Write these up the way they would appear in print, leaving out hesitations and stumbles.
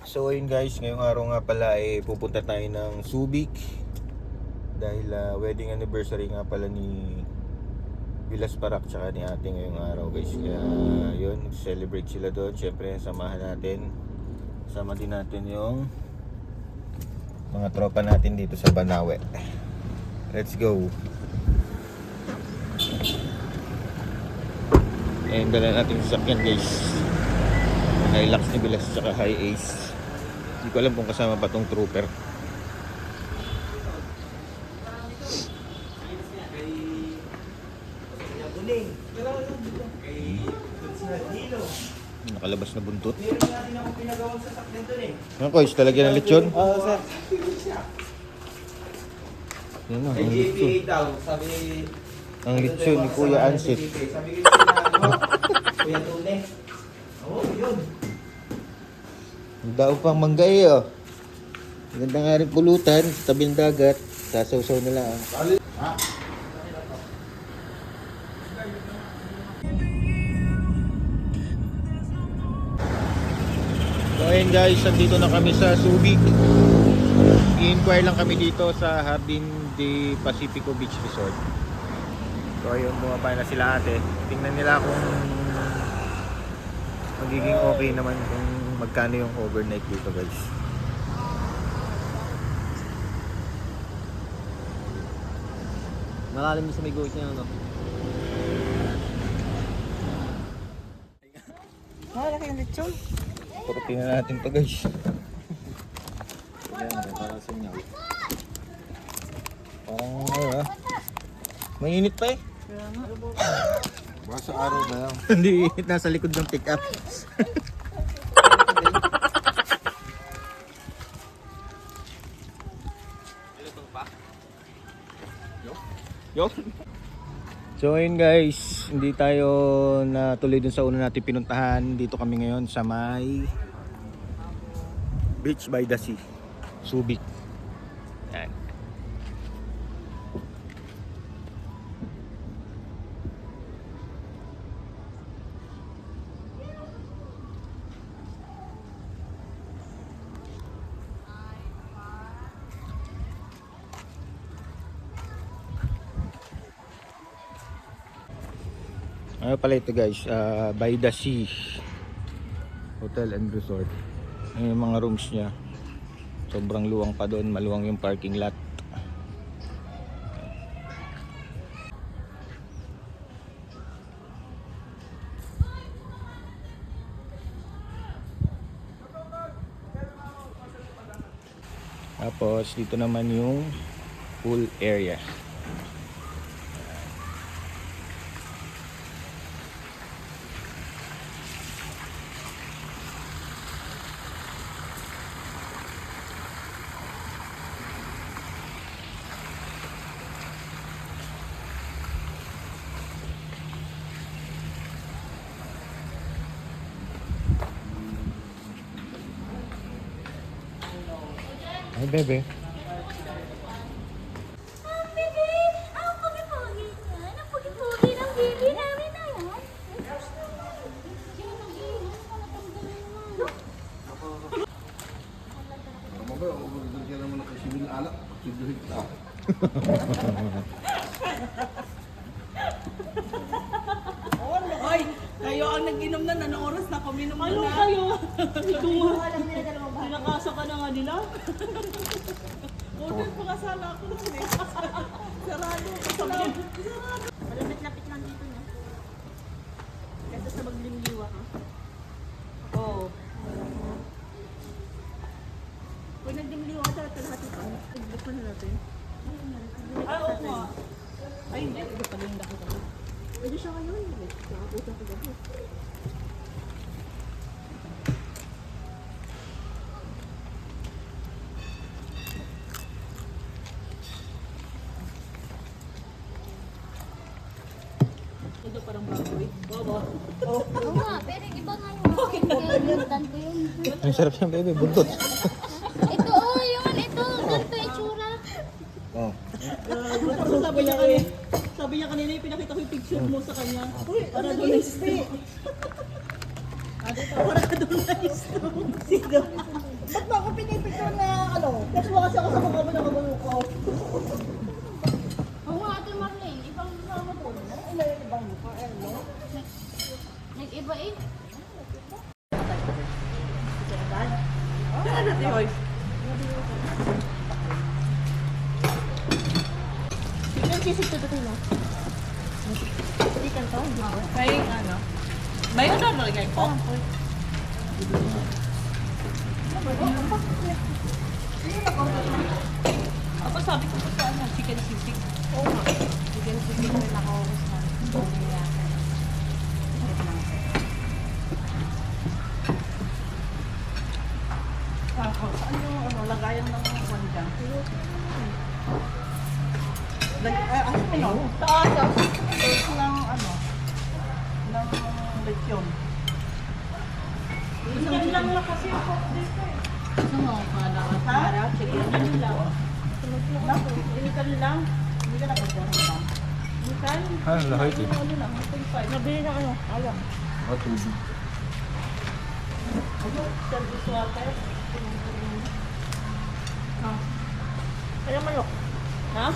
So ayun guys, ngayong araw nga pala ay pupunta tayo ng Subic dahil wedding anniversary nga pala ni Vilas Parak tsaka ni ate ngayong araw guys. Kaya yun, celebrate sila doon. Syempre samahan natin. Sama din natin yung mga tropa natin dito sa Banawe. Let's go. Ayan, dala natin yung sasakyan guys. Hilux ni Vilas tsaka High Ace. Hindi ko alam kung kasama pa tong trooper. Nakalabas na buntot. Ano ko, is talagyan ng lechon? Oo, sir. Yan na, ang May lechon. GPA daw, sabi... Ang lechon ni Kuya Ansit. Sabi ko sinabi mo, Kuya Tune. Oo, yun. Ang dao pang manggay oh. Ganda nga rin pulutan sa tabing dagat. Sasaw-saw na lang. So ayun guys, nandito na kami sa Subic. I-inquire lang kami dito sa Hardin de Pacifico Beach Resort. So ayun, bumaba na sila ate. Tingnan nila kung magiging okay naman kung magkano yung overnight dito guys. Malalim din sa may guhit niya, ano? Malaki yung lechon. Turutin na natin to guys. Yan, para sa inyo. Parang ano mainit pa eh. Basta araw na yan. Hindi, nasa likod ng pick up. Yo. So ayun guys, hindi tayo natuloy dun sa una natin pinuntahan. Dito kami ngayon sa may Beach by the Sea, Subic. Yan. Ano pala ito guys, by the Sea Hotel and Resort. Ayan yung mga rooms nya. Sobrang luwang pa doon, maluwang yung parking lot. Tapos dito naman yung pool area. Ay, bebe. Hoy, kayo ang nag-inom na, anong oras na kami naman na? Ano kayo? Pinakasa ka na nga nila. Order pa kasala ako nun eh. Sarado, kasama. Malapit-lapit lang dito na. Kesa sa maglimliwa ha. Oo. Kung naglimliwa ka talaga lahat ito. Igbuk na natin. Ay, oo nga. Ay, hindi. Ito pala yung laki ko. Pwede siya kayo eh. Nakaputan ko gabi. Ito parang baboy. Baba. Oo nga, pero iba nga yung pinagdan ko yun. Ang sarap ng bebe, buntot. Ito, oh, yun, ito. Ganito itsura. Oh. Sabi niya kanina yung pinakita ko yung picture mo sa kanya. Uy, para doon yung stay. Para doon na isto. Sino? Ba't ba ako pinipicture na ano? Kasi kasi ako sa mga kabalo ko. Oo nga, Ate Marlene. Ibang mama po. Ano yung ibang mukha? Ano? Nag-iba eh. Ano natin, Hoy? Yung sisig to dito, no? Hindi ka to? May ano? May ano nalagay ko? Ako sabi ko sa ano, chicken sisig. Oo nga. Chicken sisig rin ako gusto. Saan yung ano, lagayan ng one dyan? Ano? Taas ng ano? Ng leksyon. Chicken lang lang kasi ako dito eh. Gusto mo, para chicken lang. Inikan lang. Hindi ka nakagyan. Inikan? Lahit eh. Ano lang, 1.5. Nabili na ano? Alam. Tubig. Ano? Service water. Kaya manok. Ha?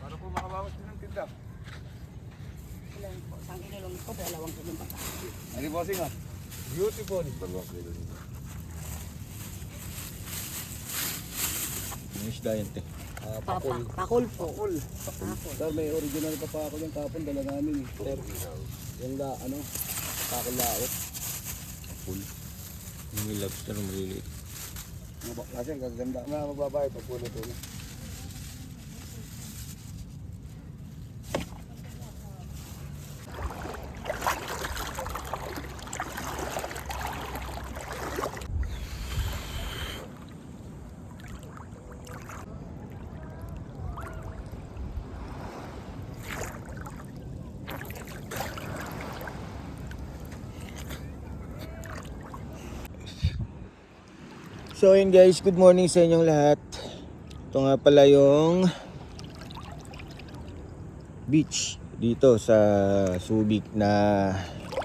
Para po makabawas din ng tinda. Ang inilong ko, 2 kilong pata. Ano bossing ah? Beautiful. Yung isda yan te. Pakul po. Sir, may original pa pa ako yung kapon, dala namin eh. Sir, yung ano, kakulaot. Full. Yung lobster maliliit. Kasi ang gaganda na magbabayad pag puno to. So yun guys, good morning sa inyong lahat. Ito nga pala yung beach dito sa Subic na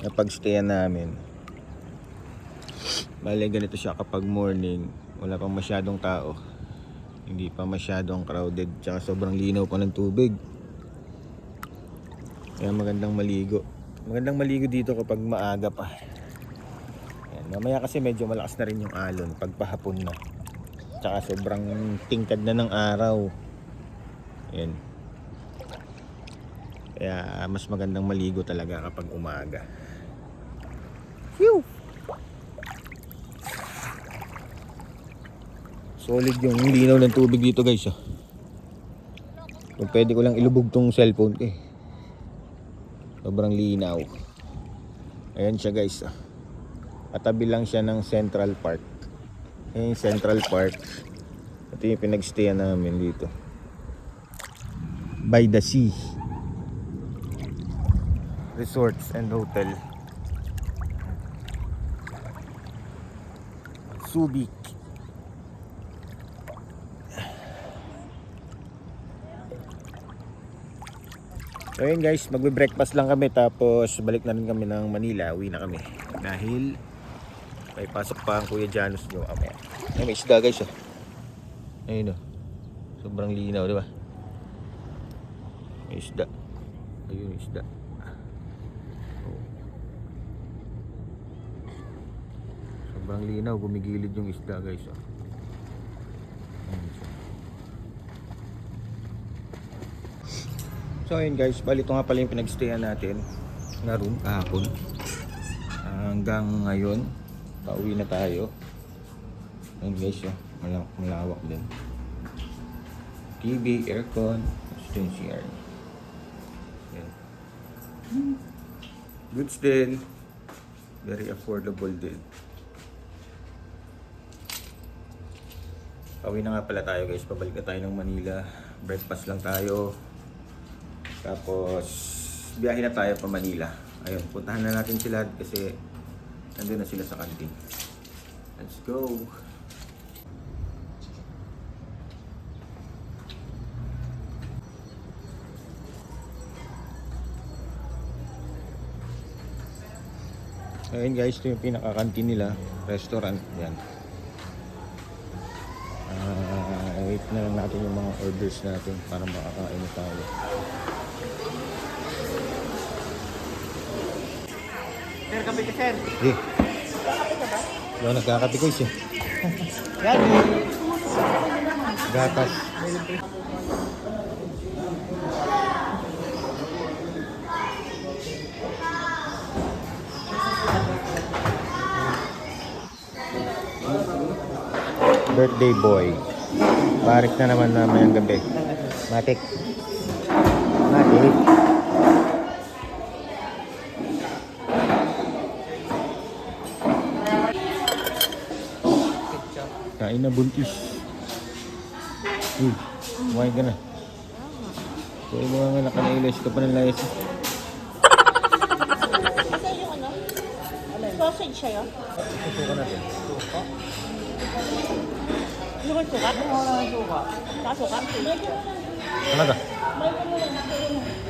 napagstayan namin. Bale ganito siya kapag morning, wala pang masyadong tao, hindi pa masyadong crowded, tsaka sobrang linaw pa ng tubig. Kaya magandang maligo dito kapag maaga pa. Mamaya kasi medyo malakas na rin yung alon pagpahapon na. Tsaka sobrang tingkad na ng araw. Ayan. Kaya mas magandang maligo talaga kapag umaga. Phew! Solid yung linaw ng tubig dito guys. Kung pwede ko lang ilubog tong cellphone ko eh. Sobrang linaw. Ayan siya guys. Katabi lang siya ng Central Park. Ayan yung Central Park. Ito yung pinagstayan namin dito. By the Sea Resorts and Hotel. Subic. So yun guys, magbe-breakfast lang kami tapos balik na rin kami ng Manila. Uwi na kami dahil may pasok pa ang Kuya Janus nyo mamaya. Ay, may isda guys oh. Ayun oh. Sobrang linaw, di ba? May isda. Ayun, isda. Oh. Sobrang linaw, gumigilid yung isda guys oh. Ayun siya. So ayun guys, bali ito nga pala yung pinagstayan natin na room kahapon. hanggang ngayon, pauwi na tayo. Ayun guys, oh, malawak din. TV, aircon, ito yung CR. Yan. Goods din. Very affordable din. Pauwi na nga pala tayo guys, pabalik na tayo ng Manila. Breakfast lang tayo. Tapos, biyahe na tayo pa Manila. Ayun, puntahan na natin sila kasi nandun na sila sa kantin. Let's go! Ayun guys, ito yung pinaka-kantin nila. Restaurant, yan. Wait na lang natin yung mga orders natin para makakain na tayo. Sir, kape ka, sir. Eh. Yung nagkakape ko isya. Yan. Gatas. Birthday boy. Parik na naman mamayang gabi. Matik. Matik. Kain na buntis. Kumain ka na. Kaya mo nga nakanailas ka pa ng layas. Isa yung ano? Sausage siya yun? Susuka natin. Ano ba sukat? Wala nang suka. Kasukat? Talaga? May ano lang.